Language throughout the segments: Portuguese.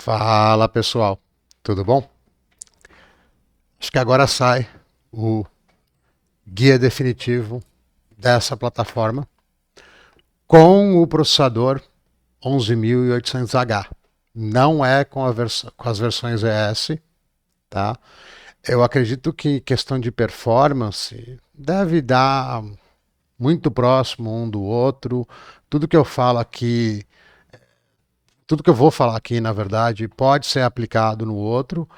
Fala pessoal, tudo bom? Acho que agora sai o guia definitivo dessa plataforma com o processador 11800H. Não é com as versões ES, tá? Eu acredito que questão de performance deve dar muito próximo um do outro. Tudo que eu falo aqui, tudo que eu vou falar aqui, na verdade, pode ser aplicado no outro.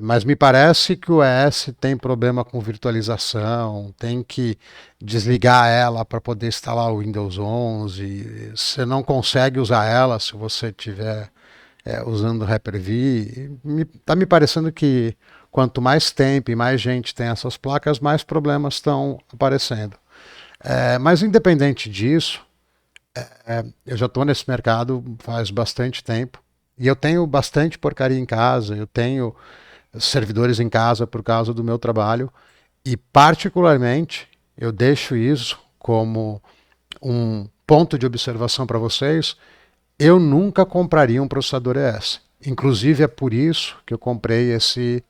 Mas me parece que o ES tem problema com virtualização, tem que desligar ela para poder instalar o Windows 11. Você não consegue usar ela se você estiver usando o Hyper-V. Tá me parecendo que quanto mais tempo e mais gente tem essas placas, mais problemas estão aparecendo. Mas independente disso, eu já estou nesse mercado faz bastante tempo e eu tenho bastante porcaria em casa, eu tenho servidores em casa por causa do meu trabalho e, particularmente, eu deixo isso como um ponto de observação para vocês. Eu nunca compraria um processador ES. Inclusive, é por isso que eu comprei esse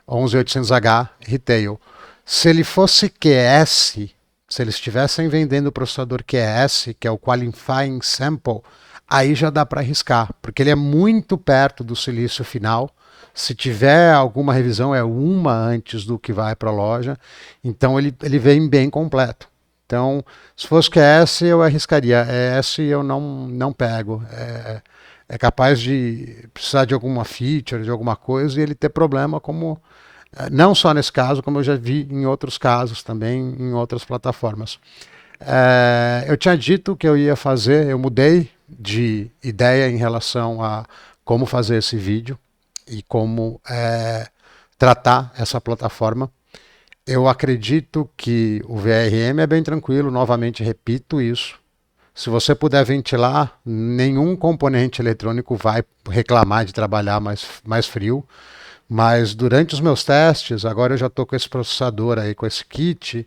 11800H Retail. Se ele fosse QS, se eles estivessem vendendo o processador QS, que é o Qualifying Sample, aí já dá para arriscar, porque ele é muito perto do silício final. Se tiver alguma revisão, é uma antes do que vai para a loja. Então ele vem bem completo. Então, se fosse QS, eu arriscaria. ES eu não pego. É capaz de precisar de alguma feature, de alguma coisa, e ele ter problema, como não só nesse caso, como eu já vi em outros casos também, em outras plataformas. Eu tinha dito que eu ia fazer, eu mudei de ideia em relação a como fazer esse vídeo e como tratar essa plataforma. Eu acredito que o VRM é bem tranquilo, novamente repito isso. Se você puder ventilar, nenhum componente eletrônico vai reclamar de trabalhar mais frio. Mas durante os meus testes, agora eu já estou com esse processador aí, com esse kit,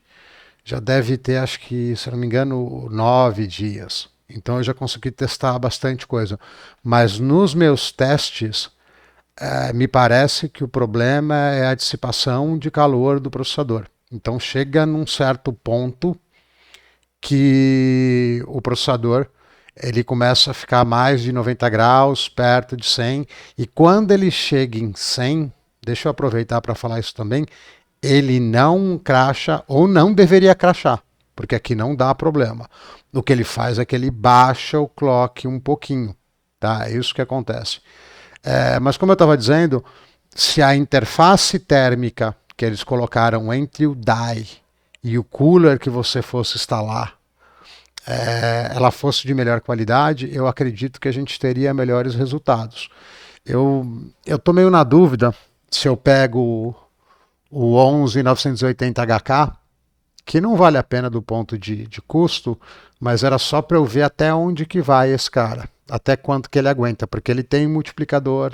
já deve ter, acho que, se não me engano, 9 dias. Então eu já consegui testar bastante coisa. Mas nos meus testes, me parece que o problema é a dissipação de calor do processador. Então chega num certo ponto que o processador ele começa a ficar mais de 90 graus, perto de 100, e quando ele chega em 100, deixa eu aproveitar para falar isso também, ele não cracha ou não deveria crachar, porque aqui não dá problema. O que ele faz é que ele baixa o clock um pouquinho, tá? É isso que acontece. Mas como eu estava dizendo, se a interface térmica que eles colocaram entre o die e o cooler que você fosse instalar, ela fosse de melhor qualidade, eu acredito que a gente teria melhores resultados. Eu tô meio na dúvida se eu pego o 11980HK, que não vale a pena do ponto de custo, mas era só para eu ver até onde que vai esse cara, até quanto que ele aguenta, porque ele tem multiplicador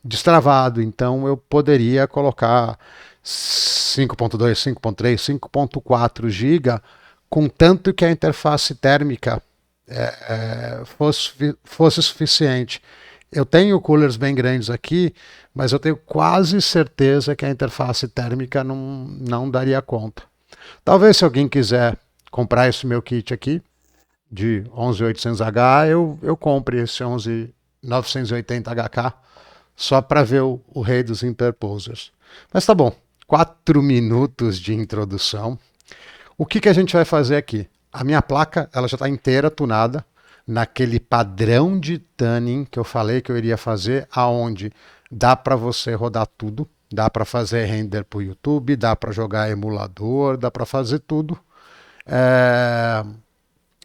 destravado, então eu poderia colocar 5.2, 5.3, 5.4 GB, contanto que a interface térmica fosse suficiente. Eu tenho coolers bem grandes aqui, mas eu tenho quase certeza que a interface térmica não daria conta. Talvez se alguém quiser comprar esse meu kit aqui, de 11800H, eu compre esse 11980HK só para ver o rei dos interposers. Mas tá bom, 4 minutos de introdução. O que a gente vai fazer aqui? A minha placa ela já está inteira tunada naquele padrão de tuning que eu falei que eu iria fazer, aonde dá para você rodar tudo, dá para fazer render para o YouTube, dá para jogar emulador, dá para fazer tudo,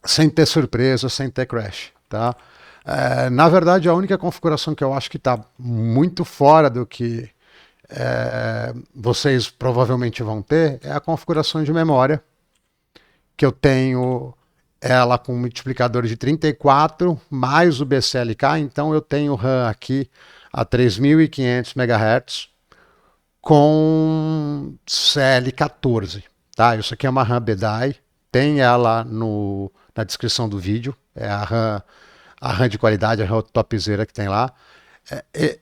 sem ter surpresa, sem ter crash, tá? Na verdade, a única configuração que eu acho que está muito fora do que vocês provavelmente vão ter é a configuração de memória, que eu tenho ela com um multiplicador de 34 mais o BCLK, então eu tenho RAM aqui a 3.500 MHz com CL14, tá? Isso aqui é uma RAM BDI, tem ela na descrição do vídeo, é a RAM a RAM de qualidade, a RAM topzera que tem lá.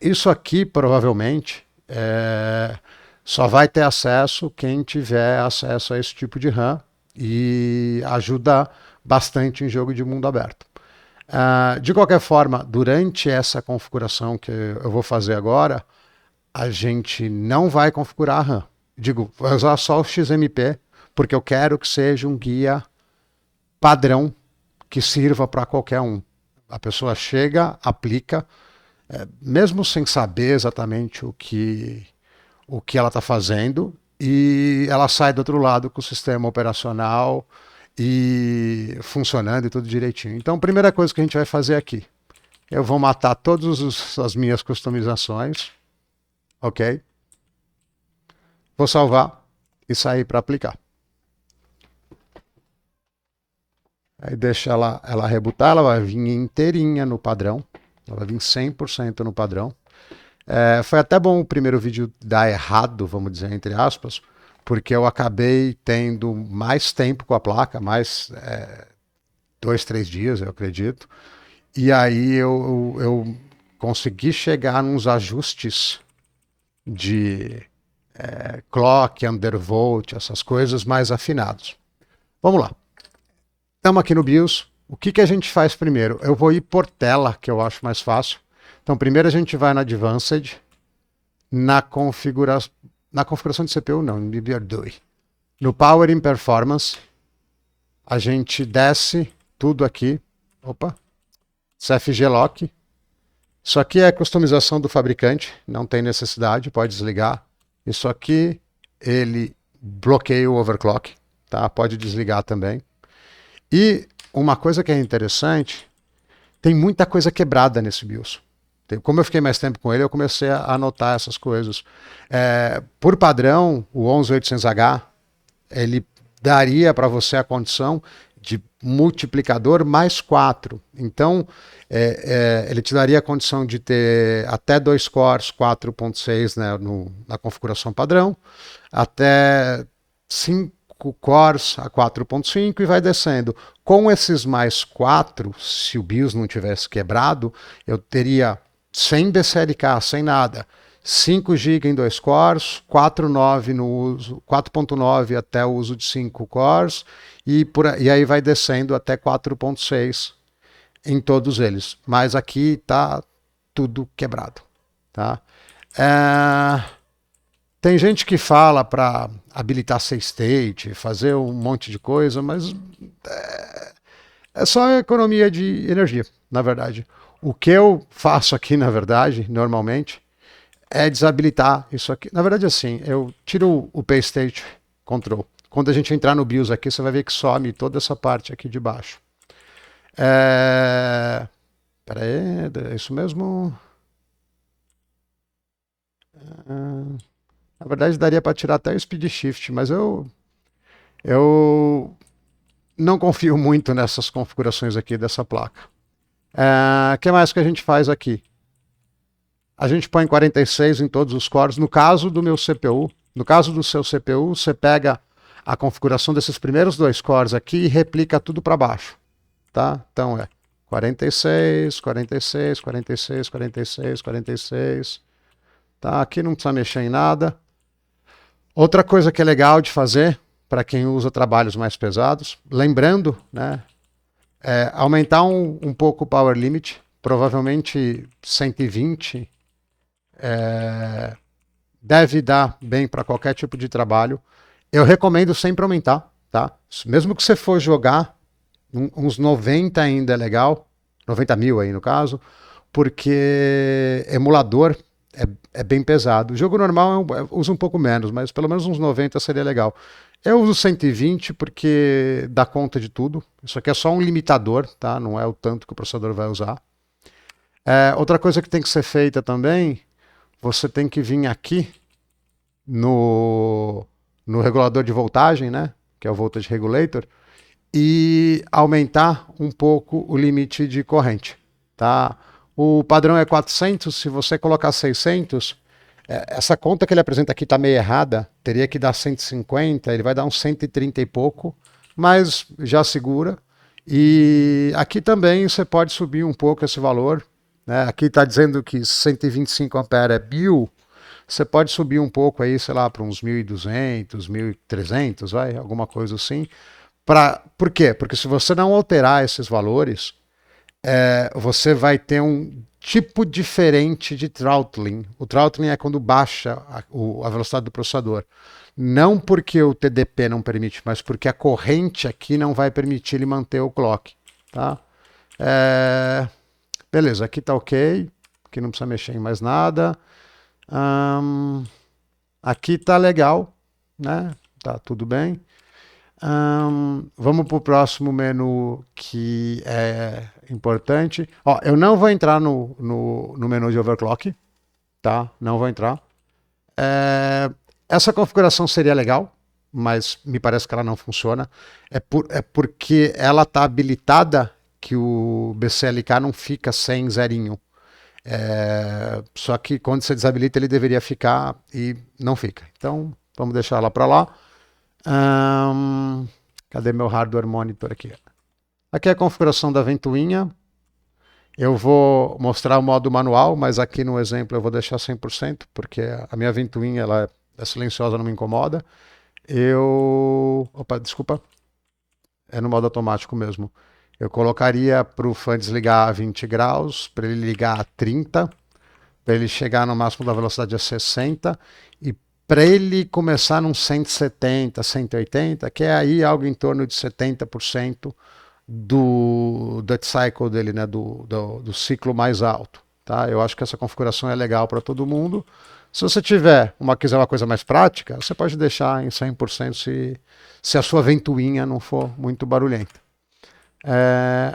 Isso aqui, provavelmente, só vai ter acesso quem tiver acesso a esse tipo de RAM e ajuda bastante em jogo de mundo aberto. De qualquer forma, durante essa configuração que eu vou fazer agora, a gente não vai configurar a RAM. Digo, vai usar só o XMP, porque eu quero que seja um guia padrão que sirva para qualquer um. A pessoa chega, aplica, mesmo sem saber exatamente o que ela está fazendo, e ela sai do outro lado com o sistema operacional e funcionando e tudo direitinho. Então, a primeira coisa que a gente vai fazer aqui, eu vou matar todas as minhas customizações, ok? Vou salvar e sair para aplicar. Aí deixa ela rebutar, ela vai vir inteirinha no padrão, ela vai vir 100% no padrão. Foi até bom o primeiro vídeo dar errado, vamos dizer, entre aspas, porque eu acabei tendo mais tempo com a placa, mais 2, 3 dias, eu acredito. E aí eu consegui chegar nos ajustes de clock, undervolt, essas coisas mais afinados. Vamos lá. Estamos aqui no BIOS. O que a gente faz primeiro? Eu vou ir por tela, que eu acho mais fácil. Então, primeiro a gente vai na Advanced, na configuração de CPU, não, me perdoe. No Power in Performance, a gente desce tudo aqui. Opa! CFG Lock. Isso aqui é customização do fabricante, não tem necessidade, pode desligar. Isso aqui, ele bloqueia o overclock, tá? Pode desligar também. E uma coisa que é interessante, tem muita coisa quebrada nesse BIOS. Como eu fiquei mais tempo com ele, eu comecei a anotar essas coisas. Por padrão, o 11800H, ele daria para você a condição de multiplicador mais 4. Então, ele te daria a condição de ter até 2 cores 4.6, né, na configuração padrão, até 5 cores a 4.5 e vai descendo. Com esses mais 4, se o BIOS não tivesse quebrado, eu teria sem DCLK, sem nada, 5 GB em 2 cores, 4.9 no uso, 4.9 até o uso de 5 cores, e aí vai descendo até 4.6 em todos eles. Mas aqui está tudo quebrado. Tá? Tem gente que fala para habilitar save state, fazer um monte de coisa, mas é só economia de energia, na verdade. O que eu faço aqui, na verdade, normalmente, é desabilitar isso aqui. Na verdade, assim, eu tiro o Pay State Control. Quando a gente entrar no BIOS aqui, você vai ver que some toda essa parte aqui de baixo. Pera aí, é isso mesmo? Na verdade, daria para tirar até o Speed Shift, mas eu não confio muito nessas configurações aqui dessa placa. O que mais que a gente faz aqui? A gente põe 46 em todos os cores. No caso do meu CPU, no caso do seu CPU, você pega a configuração desses primeiros 2 cores aqui e replica tudo para baixo. Tá? Então 46, 46, 46, 46, 46. Tá? Aqui não precisa mexer em nada. Outra coisa que é legal de fazer para quem usa trabalhos mais pesados, lembrando, né, aumentar um pouco o power limit, provavelmente 120 deve dar bem para qualquer tipo de trabalho. Eu recomendo sempre aumentar, tá? Mesmo que você for jogar, uns 90 ainda é legal, 90 mil aí no caso, porque emulador é bem pesado. O jogo normal usa um pouco menos, mas pelo menos uns 90 seria legal. Eu uso 120 porque dá conta de tudo. Isso aqui é só um limitador, tá? Não é o tanto que o processador vai usar. Outra coisa que tem que ser feita também, você tem que vir aqui no regulador de voltagem, né? Que é o Voltage Regulator, e aumentar um pouco o limite de corrente, tá? O padrão é 400, se você colocar 600, essa conta que ele apresenta aqui está meio errada, teria que dar 150, ele vai dar uns 130 e pouco, mas já segura. E aqui também você pode subir um pouco esse valor, né? Aqui está dizendo que 125 ampere é 1000. Você pode subir um pouco aí, sei lá, para uns 1.200, 1.300, vai, alguma coisa assim. Por quê? Porque se você não alterar esses valores, você vai ter um tipo diferente de throttling. O throttling é quando baixa a velocidade do processador. Não porque o TDP não permite, mas porque a corrente aqui não vai permitir ele manter o clock. Tá? É, beleza, aqui tá ok. Aqui não precisa mexer em mais nada. Aqui tá legal, né? Tá tudo bem. Vamos para o próximo menu que é importante. Ó, eu não vou entrar no menu de overclock, tá? Não vou entrar. Essa configuração seria legal, mas me parece que ela não funciona. É porque ela está habilitada que o BCLK não fica sem zerinho. Só que quando você desabilita ele deveria ficar e não fica. Então vamos deixar ela para lá. Cadê meu hardware monitor aqui? Aqui é a configuração da ventoinha. Eu vou mostrar o modo manual, mas aqui no exemplo eu vou deixar 100%, porque a minha ventoinha ela é silenciosa, não me incomoda. Opa, desculpa. É no modo automático mesmo. Eu colocaria para o fã desligar a 20 graus, para ele ligar a 30, para ele chegar no máximo da velocidade a 60 e para ele começar num 170, 180, que é aí algo em torno de 70% do dead cycle dele, né, do ciclo mais alto. Tá? Eu acho que essa configuração é legal para todo mundo. Se você quiser uma coisa mais prática, você pode deixar em 100% se a sua ventoinha não for muito barulhenta.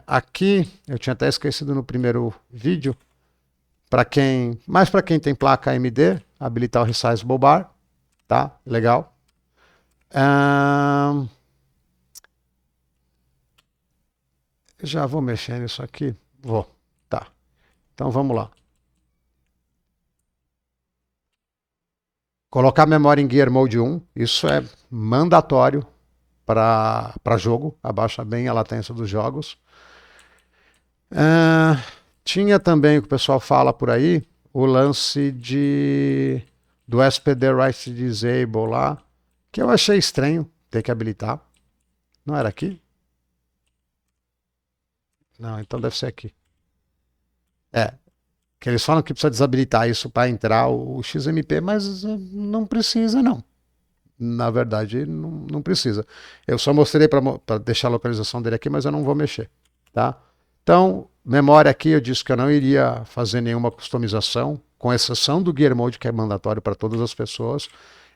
Aqui, eu tinha até esquecido no primeiro vídeo, mais para quem tem placa AMD, habilitar o Resizable Bar, tá? Legal. Já vou mexer nisso aqui? Vou. Tá. Então vamos lá. Colocar memória em Gear Mode 1, isso é mandatório para jogo, abaixa bem a latência dos jogos. Tinha também o que o pessoal fala por aí, o lance do SPD Write Disable lá, que eu achei estranho ter que habilitar. Não era aqui? Não, então deve ser aqui. Que eles falam que precisa desabilitar isso para entrar o XMP, mas não precisa não. Na verdade, não precisa. Eu só mostrei para deixar a localização dele aqui, mas eu não vou mexer. Tá? Então, memória aqui, eu disse que eu não iria fazer nenhuma customização, com exceção do Gear Mode, que é mandatório para todas as pessoas.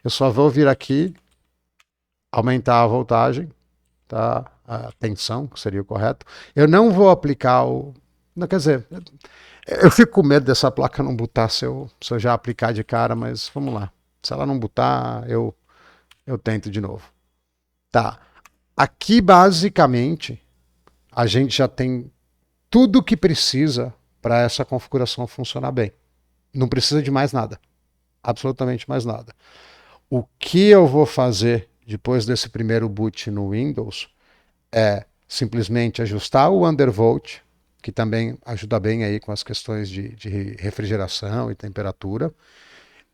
Eu só vou vir aqui, aumentar a voltagem, tá? A tensão, que seria o correto. Eu não vou aplicar o... Não, quer dizer, eu fico com medo dessa placa não botar se eu já aplicar de cara, mas vamos lá. Se ela não botar, eu tento de novo. Tá. Aqui, basicamente, a gente já tem tudo que precisa para essa configuração funcionar bem. Não precisa de mais nada. Absolutamente mais nada. O que eu vou fazer depois desse primeiro boot no Windows é simplesmente ajustar o undervolt, que também ajuda bem aí com as questões de refrigeração e temperatura.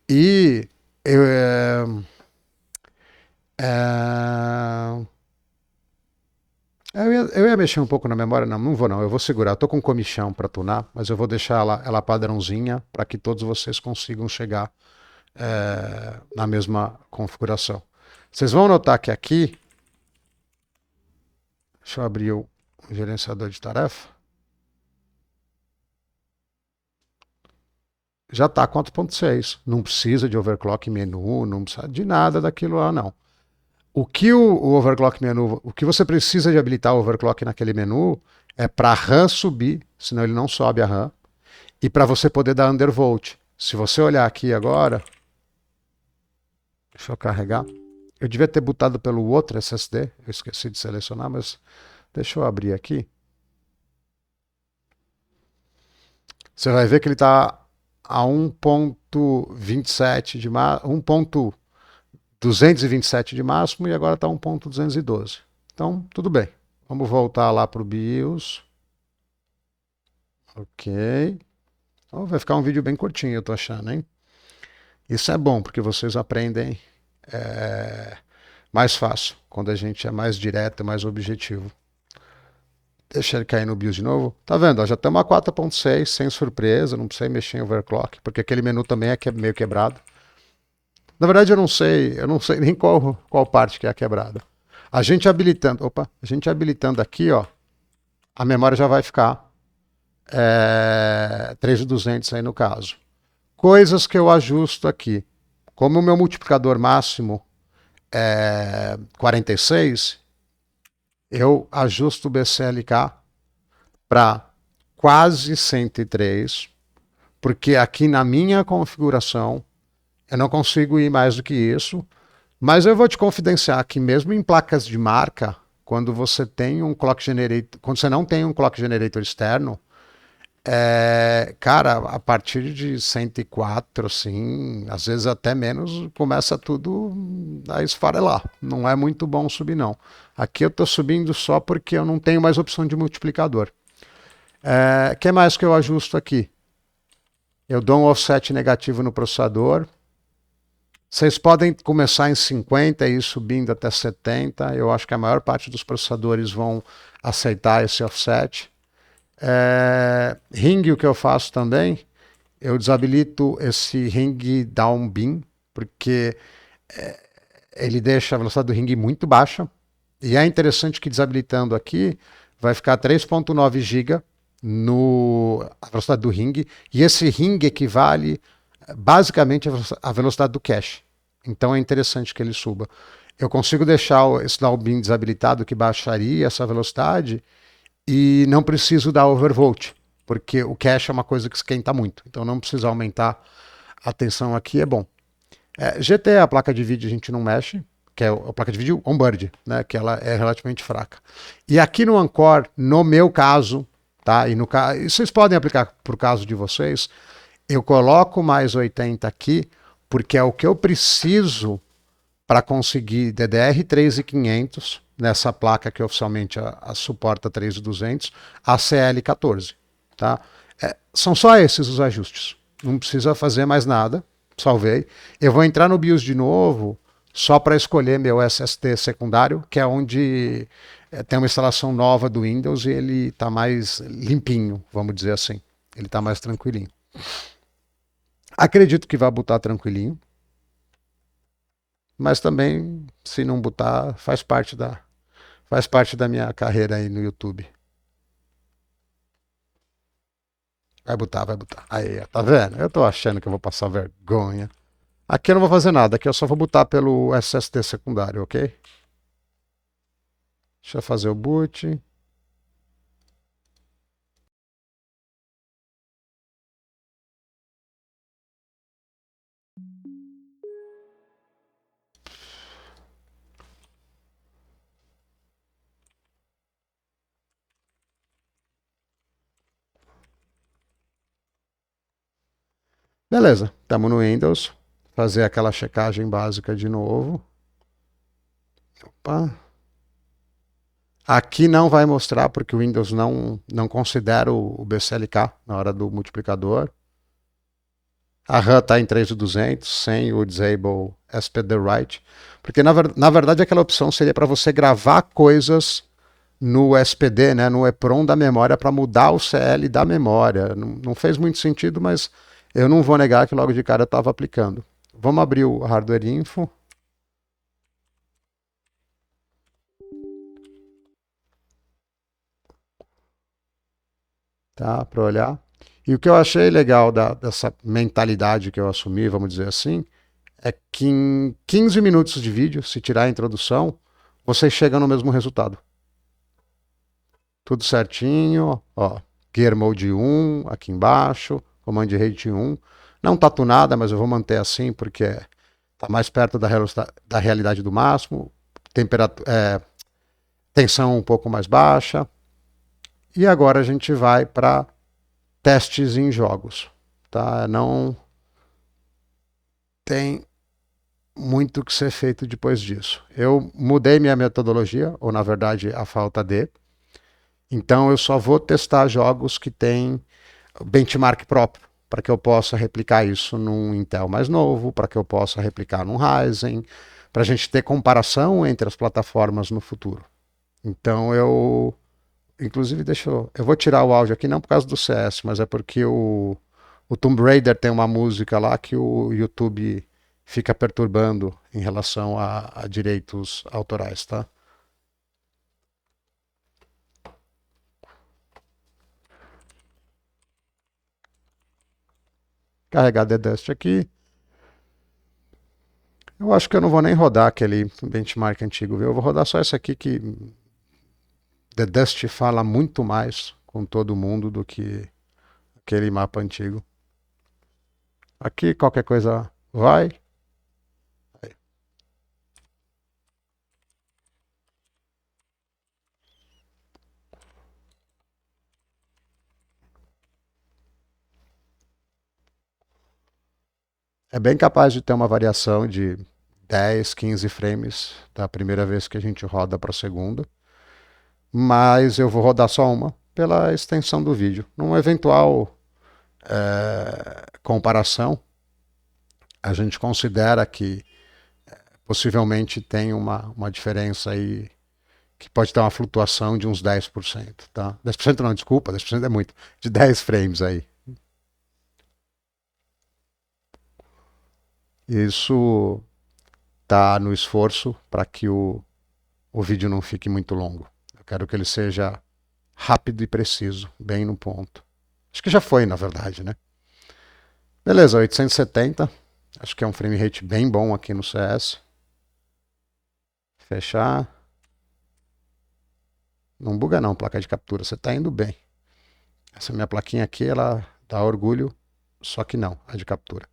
E eu, é, eu ia mexer um pouco na memória, não vou não, eu vou segurar. Eu tô com comichão para tunar, mas eu vou deixar ela padrãozinha para que todos vocês consigam chegar na mesma configuração. Vocês vão notar que aqui, deixa eu abrir o gerenciador de tarefa, já está 4.6. Não precisa de overclock menu, não precisa de nada daquilo lá, não. O que o overclock menu, o que você precisa de habilitar o overclock naquele menu é para a RAM subir, senão ele não sobe a RAM, e para você poder dar undervolt. Se você olhar aqui agora, deixa eu carregar. Eu devia ter botado pelo outro SSD, eu esqueci de selecionar, mas deixa eu abrir aqui. Você vai ver que ele está a 1.27 de 1.227 de máximo e agora está 1.212. Então, tudo bem. Vamos voltar lá para o BIOS. Ok. Oh, vai ficar um vídeo bem curtinho, eu tô achando, hein? Isso é bom, porque vocês aprendem mais fácil, quando a gente é mais direto, mais objetivo. Deixa ele cair no BIOS de novo. Tá vendo? Ó, já estamos a 4.6, sem surpresa, não precisa mexer em overclock, porque aquele menu também é meio quebrado. Na verdade, eu não sei nem qual parte que é a quebrada. A gente habilitando aqui, ó, a memória já vai ficar 3.200 aí no caso. Coisas que eu ajusto aqui. Como o meu multiplicador máximo é 46, eu ajusto o BCLK para quase 103, porque aqui na minha configuração eu não consigo ir mais do que isso, mas eu vou te confidenciar que mesmo em placas de marca, quando você tem um clock generator, quando você não tem um clock generator externo, cara, a partir de 104, assim, às vezes até menos, começa tudo a esfarelar. Não é muito bom subir, não. Aqui eu estou subindo só porque eu não tenho mais opção de multiplicador. O que mais que eu ajusto aqui? Eu dou um offset negativo no processador. Vocês podem começar em 50 e ir subindo até 70. Eu acho que a maior parte dos processadores vão aceitar esse offset. Ring, o que eu faço também, eu desabilito esse ring down beam, porque ele deixa a velocidade do ring muito baixa. E é interessante que desabilitando aqui, vai ficar 3.9 GB a velocidade do ring, e esse ring equivale basicamente à velocidade do cache. Então é interessante que ele suba. Eu consigo deixar esse down beam desabilitado, que baixaria essa velocidade, e não preciso dar overvolt, porque o cache é uma coisa que esquenta muito. Então não precisa aumentar a tensão aqui, é bom. GT, a placa de vídeo, a gente não mexe, que é a placa de vídeo onboard, né, que ela é relativamente fraca. E aqui no Ancor, no meu caso, tá, e vocês podem aplicar por caso de vocês, eu coloco mais 80 aqui, porque é o que eu preciso para conseguir DDR3 e 500 nessa placa que oficialmente suporta 3200, a CL14. Tá? São só esses os ajustes. Não precisa fazer mais nada. Salvei. Eu vou entrar no BIOS de novo só para escolher meu SSD secundário, que é onde tem uma instalação nova do Windows e ele está mais limpinho, vamos dizer assim. Ele está mais tranquilinho. Acredito que vai botar tranquilinho. Mas também, se não botar, faz parte da minha carreira aí no YouTube. Vai botar, vai botar. Aí, tá vendo? Eu tô achando que eu vou passar vergonha. Aqui eu não vou fazer nada, aqui eu só vou botar pelo SSD secundário, ok? Deixa eu fazer o boot. Beleza, estamos no Windows. Fazer aquela checagem básica de novo. Opa. Aqui não vai mostrar porque o Windows não considera o BCLK na hora do multiplicador. A RAM está em 3.200, sem o Disable SPD Write. Porque, na verdade, aquela opção seria para você gravar coisas no SPD, né, no EPROM da memória, para mudar o CL da memória. Não fez muito sentido, mas eu não vou negar que logo de cara eu estava aplicando. Vamos abrir o Hardware Info. Tá, para olhar. E o que eu achei legal dessa mentalidade que eu assumi, vamos dizer assim, é que em 15 minutos de vídeo, se tirar a introdução, vocês chegam no mesmo resultado. Tudo certinho, ó. Gear Mode 1 aqui embaixo, Command Rate 1. Não tá tunada, mas eu vou manter assim porque tá mais perto da realidade do máximo. Tensão um pouco mais baixa. E agora a gente vai para testes em jogos. Tá? Não tem muito que ser feito depois disso. Eu mudei minha metodologia, ou na verdade a falta de. Então eu só vou testar jogos que têm benchmark próprio, para que eu possa replicar isso num Intel mais novo, para que eu possa replicar num Ryzen, para a gente ter comparação entre as plataformas no futuro. Então eu, inclusive, eu vou tirar o áudio aqui não por causa do CS, mas é porque o Tomb Raider tem uma música lá que o YouTube fica perturbando em relação a direitos autorais, tá? Carregar The Dust aqui. Eu acho que eu não vou nem rodar aquele benchmark antigo, viu? Eu vou rodar só esse aqui que The Dust fala muito mais com todo mundo do que aquele mapa antigo. Aqui qualquer coisa vai. É bem capaz de ter uma variação de 10, 15 frames da primeira vez que a gente roda para a segunda, mas eu vou rodar só uma pela extensão do vídeo. Numa eventual comparação, a gente considera que possivelmente tem uma diferença aí que pode ter uma flutuação de uns 10%, tá? 10% não, desculpa, 10% é muito, de 10 frames aí. Isso tá no esforço para que o vídeo não fique muito longo. Eu quero que ele seja rápido e preciso, bem no ponto. Acho que já foi, na verdade, né? Beleza, 870. Acho que é um frame rate bem bom aqui no CS. Fechar. Não buga não, placa de captura. Você está indo bem. Essa minha plaquinha aqui, ela dá orgulho, só que não, a de captura.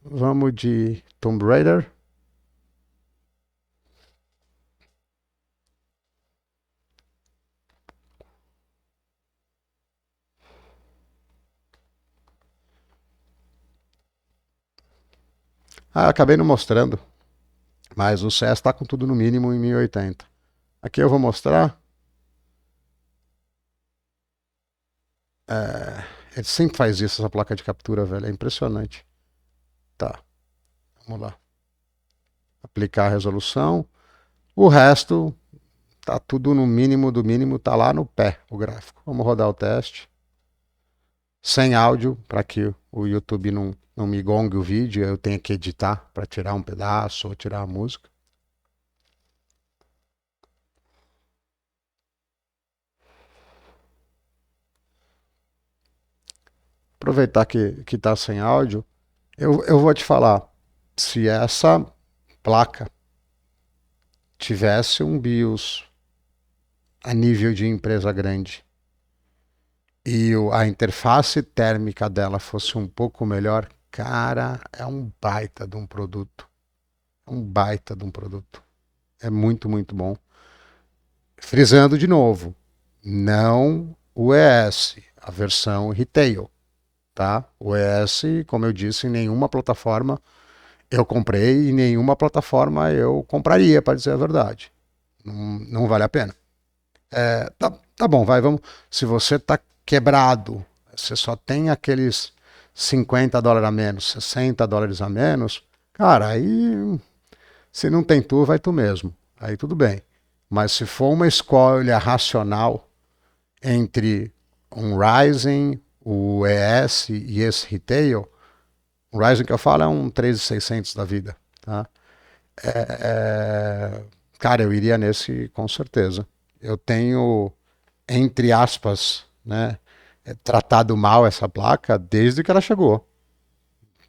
Vamos de Tomb Raider. Acabei não mostrando, mas o CS está com tudo no mínimo em 1080. Aqui eu vou mostrar. Ele sempre faz isso, essa placa de captura, velho. É impressionante. Tá, vamos lá. Aplicar a resolução. O resto tá tudo no mínimo do mínimo, tá lá no pé o gráfico. Vamos rodar o teste. Sem áudio, para que o YouTube não me gongue o vídeo, eu tenha que editar para tirar um pedaço ou tirar a música. Aproveitar que tá sem áudio, eu vou te falar. Se essa placa tivesse um BIOS a nível de empresa grande e a interface térmica dela fosse um pouco melhor, cara, é um baita de um produto. É um baita de um produto. É muito, muito bom. Frisando de novo, não o ES, a versão retail, tá? O ES, como eu disse, em nenhuma plataforma eu comprei e nenhuma plataforma eu compraria, para dizer a verdade. Não vale a pena. Tá bom, vai, vamos. Se você tá quebrado, você só tem aqueles US$ 50 a menos, US$ 60 a menos, cara, aí se não tem tu, vai tu mesmo. Aí tudo bem. Mas se for uma escolha racional entre um Ryzen, o ES e esse retail, o Ryzen que eu falo é um 3600 da vida, tá? Cara, eu iria nesse com certeza. Eu tenho, entre aspas, né, tratado mal essa placa desde que ela chegou.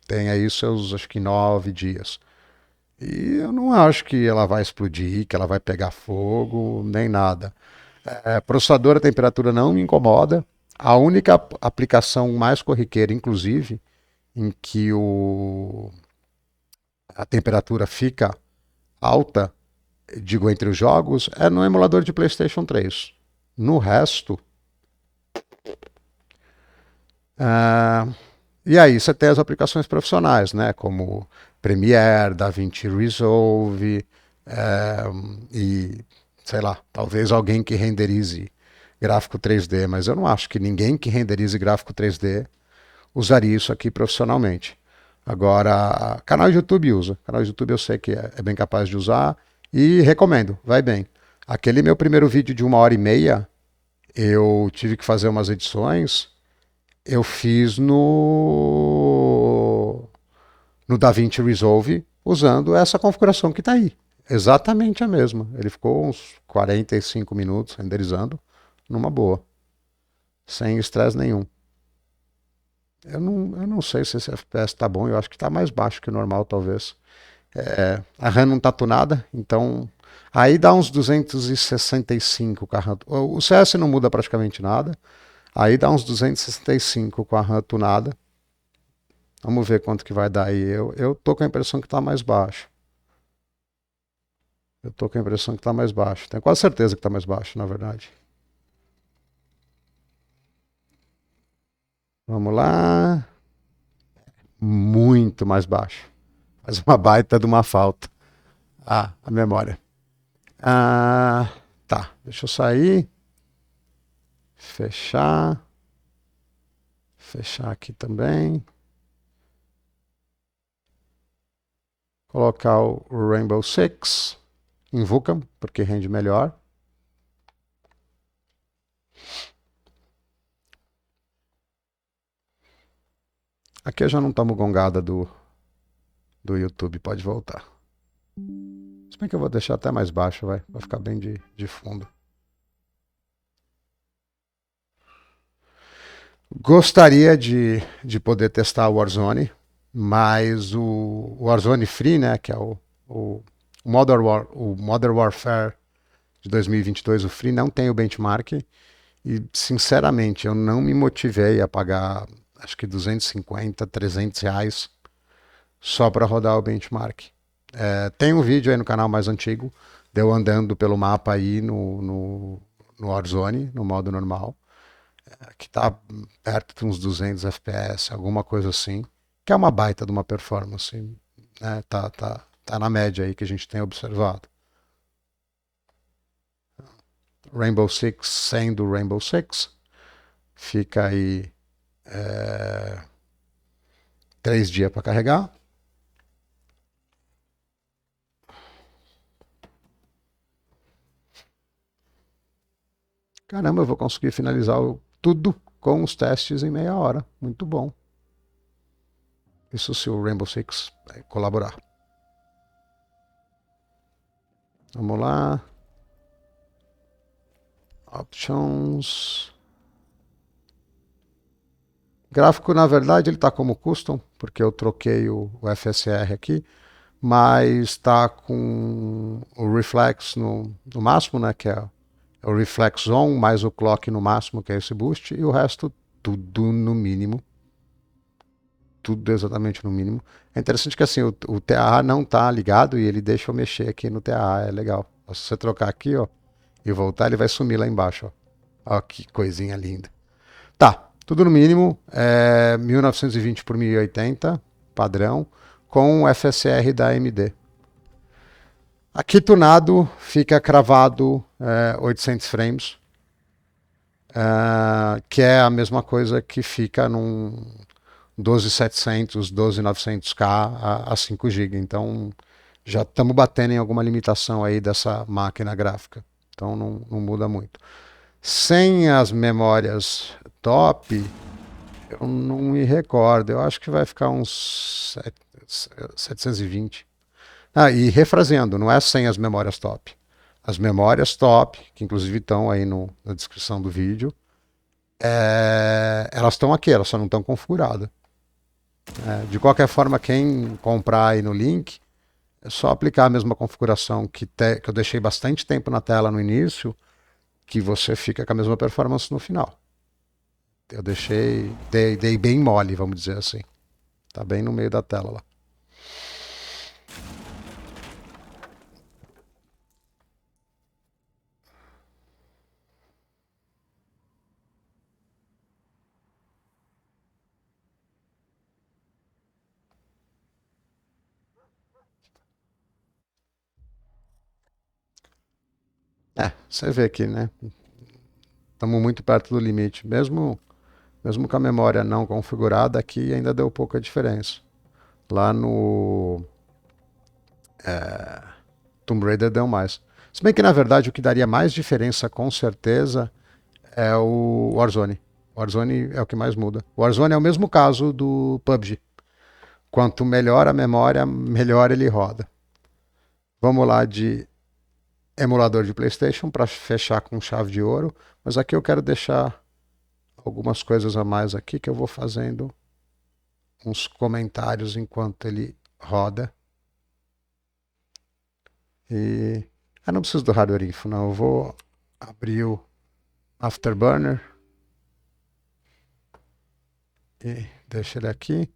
Tem aí seus, acho que 9 dias. E eu não acho que ela vai explodir, que ela vai pegar fogo, nem nada. Processador, a temperatura não me incomoda. A única aplicação mais corriqueira, inclusive, em que a temperatura fica alta, digo, entre os jogos, é no emulador de PlayStation 3. No resto. Ah, e aí você tem as aplicações profissionais, né? Como Premiere, DaVinci Resolve, e sei lá, talvez alguém que renderize gráfico 3D, mas eu não acho que ninguém que renderize gráfico 3D usaria isso aqui profissionalmente. Agora, canal de YouTube usa. Canal de YouTube eu sei que é bem capaz de usar e recomendo, vai bem. Aquele meu primeiro vídeo de 1 hora e meia, eu tive que fazer umas edições, eu fiz no DaVinci Resolve usando essa configuração que está aí. Exatamente a mesma. Ele ficou uns 45 minutos renderizando numa boa, sem estresse nenhum. Eu não sei se esse FPS está bom, eu acho que está mais baixo que o normal, talvez. A RAM não está tunada, então. Aí dá uns 265 com a RAM. O CS não muda praticamente nada. Aí dá uns 265 com a RAM tunada. Vamos ver quanto que vai dar aí. Eu tô com a impressão que está mais baixo. Eu tô com a impressão que está mais baixo. Tenho quase certeza que está mais baixo, na verdade. Vamos lá. Muito mais baixo. Faz uma baita de uma falta. Ah, a memória. Ah, tá. Deixa eu sair. Fechar. Fechar aqui também. Colocar o Rainbow Six em Vulkan, porque rende melhor. Aqui já não estamos gongada do YouTube, pode voltar. Se bem que eu vou deixar até mais baixo, vai ficar bem de fundo. Gostaria de poder testar o Warzone, mas o Warzone Free, né, que é o Modern Warfare de 2022, o Free, não tem o benchmark. E, sinceramente, eu não me motivei a pagar, acho que 250, 300 reais só para rodar o benchmark. Tem um vídeo aí no canal mais antigo, de eu andando pelo mapa aí no Warzone, no modo normal, que tá perto de uns 200 FPS, alguma coisa assim, que é uma baita de uma performance, né? Tá na média aí que a gente tem observado. Rainbow Six sendo Rainbow Six, fica aí 3 dias para carregar. Caramba, eu vou conseguir finalizar tudo com os testes em meia hora. Muito bom. Isso se o Rainbow Six colaborar. Vamos lá. Options. Gráfico, na verdade, ele está como custom, porque eu troquei o FSR aqui, mas está com o Reflex no máximo, né, que é o Reflex On, mais o Clock no máximo, que é esse boost, e o resto tudo no mínimo. Tudo exatamente no mínimo. É interessante que assim, o TAA não está ligado e ele deixa eu mexer aqui no TAA, é legal. Se você trocar aqui, ó, e voltar, ele vai sumir lá embaixo, ó. Ó, que coisinha linda. Tá, tudo no mínimo, 1920 por 1080, padrão, com o FSR da AMD. Aqui tunado, fica cravado 800 frames, que é a mesma coisa que fica num 12700, 12900K a 5 GB. Então já estamos batendo em alguma limitação aí dessa máquina gráfica. Então não muda muito. Sem as memórias top, eu não me recordo. Eu acho que vai ficar uns 720. Ah, e refraseando, não é sem as memórias top. As memórias top, que inclusive estão aí na descrição do vídeo, elas estão aqui, elas só não estão configuradas. De qualquer forma, quem comprar aí no link, é só aplicar a mesma configuração que eu deixei bastante tempo na tela no início, que você fica com a mesma performance no final. Eu dei bem mole, vamos dizer assim. Tá bem no meio da tela lá. Você vê que, né? Estamos muito perto do limite. Mesmo com a memória não configurada, aqui ainda deu pouca diferença. Lá no Tomb Raider deu mais. Se bem que, na verdade, o que daria mais diferença, com certeza, é o Warzone. O Warzone é o que mais muda. O Warzone é o mesmo caso do PUBG. Quanto melhor a memória, melhor ele roda. Vamos lá de emulador de PlayStation para fechar com chave de ouro. Mas aqui eu quero deixar algumas coisas a mais aqui que eu vou fazendo uns comentários enquanto ele roda. E não preciso do hardware info, não. Eu vou abrir o Afterburner e deixa ele aqui.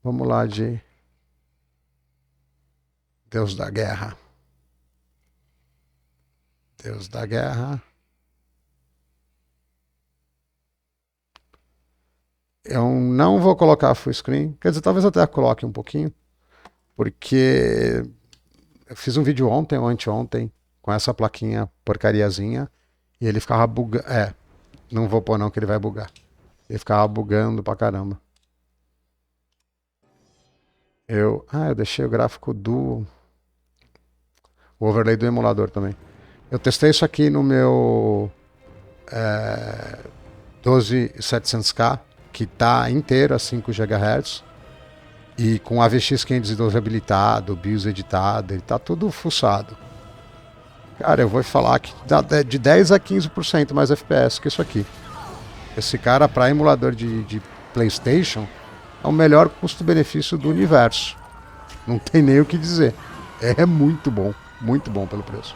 Vamos lá de Deus da Guerra. Deus da Guerra. Eu não vou colocar full screen. Quer dizer, talvez até coloque um pouquinho. Porque eu fiz um vídeo ontem ou anteontem com essa plaquinha porcariazinha. E ele ficava bugando. Não vou pôr não que ele vai bugar. Ele ficava bugando pra caramba. Eu deixei o gráfico do... O overlay do emulador também. Eu testei isso aqui no meu 12700K, que tá inteiro a 5 GHz. E com AVX 512 habilitado, BIOS editado, ele tá tudo fuçado. Cara, eu vou falar que dá de 10 a 15% mais FPS que isso aqui. Esse cara, para emulador de PlayStation, é o melhor custo-benefício do universo. Não tem nem o que dizer. É muito bom pelo preço.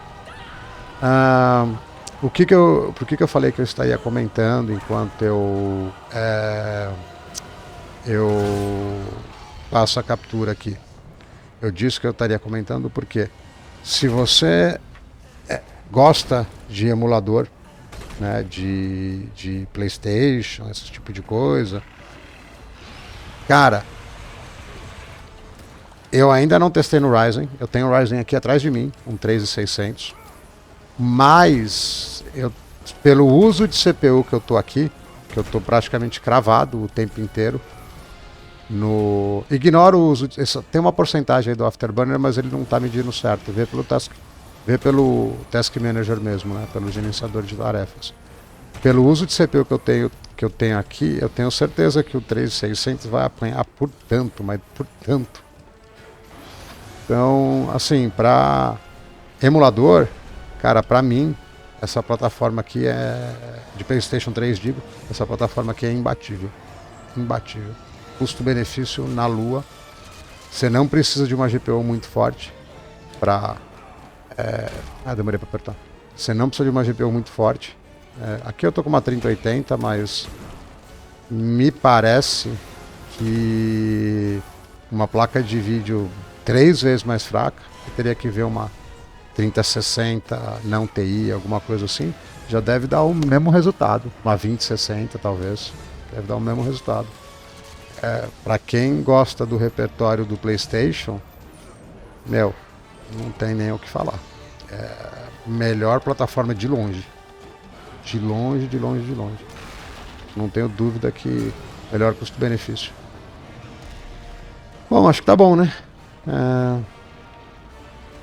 Por que eu falei que eu estaria comentando enquanto eu faço a captura aqui? Eu disse que eu estaria comentando porque se você gosta de emulador, né, de PlayStation, esse tipo de coisa, cara, eu ainda não testei no Ryzen. Eu tenho o Ryzen aqui atrás de mim, um 3600. Mas pelo uso de CPU que eu tô aqui, que eu tô praticamente cravado o tempo inteiro, ignoro o uso tem uma porcentagem aí do Afterburner, mas ele não tá medindo certo. Vê pelo Task Manager mesmo, né, pelo gerenciador de tarefas. Pelo uso de CPU que eu tenho aqui, eu tenho certeza que o 3600 vai apanhar por tanto, mas por tanto. Então, assim, para emulador, cara, para mim, essa plataforma aqui de PlayStation 3, digo, essa plataforma aqui é imbatível. Imbatível. Custo-benefício na lua. Você não precisa de uma GPU muito forte para... demorei para apertar. Você não precisa de uma GPU muito forte. Aqui eu tô com uma 3080, mas me parece que uma placa de vídeo 3 vezes mais fraca, eu teria que ver uma 3060, não TI, alguma coisa assim, já deve dar o mesmo resultado. Uma 2060 talvez, deve dar o mesmo resultado. Para quem gosta do repertório do PlayStation, não tem nem o que falar. Melhor plataforma de longe. De longe. Não tenho dúvida que melhor custo-benefício. Bom, acho que tá bom, né?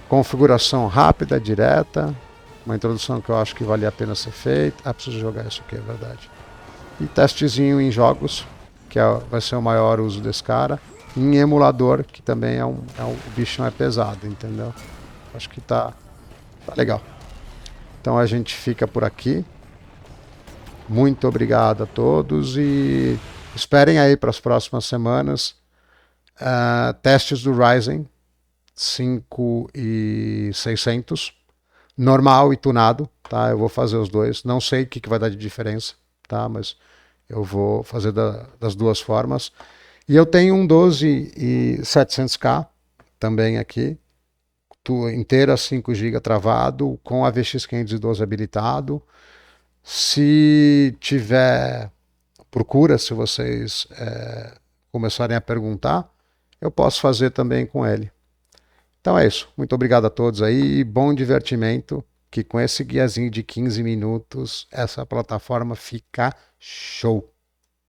Configuração rápida, direta. Uma introdução que eu acho que vale a pena ser feita. Preciso jogar isso aqui, é verdade. E testezinho em jogos, que vai ser o maior uso desse cara. Em emulador, que também o bichão é pesado, entendeu? Acho que tá legal. Então a gente fica por aqui. Muito obrigado a todos e esperem aí para as próximas semanas testes do Ryzen 5600 normal e tunado, tá? Eu vou fazer os dois. Não sei o que vai dar de diferença, tá? Mas eu vou fazer das duas formas. E eu tenho um 12700K também aqui, inteira 5 GB travado, com a VX 512 habilitado. Se tiver procura, se vocês começarem a perguntar, eu posso fazer também com ele. Então é isso. Muito obrigado a todos aí. Bom divertimento que com esse guiazinho de 15 minutos, essa plataforma fica show.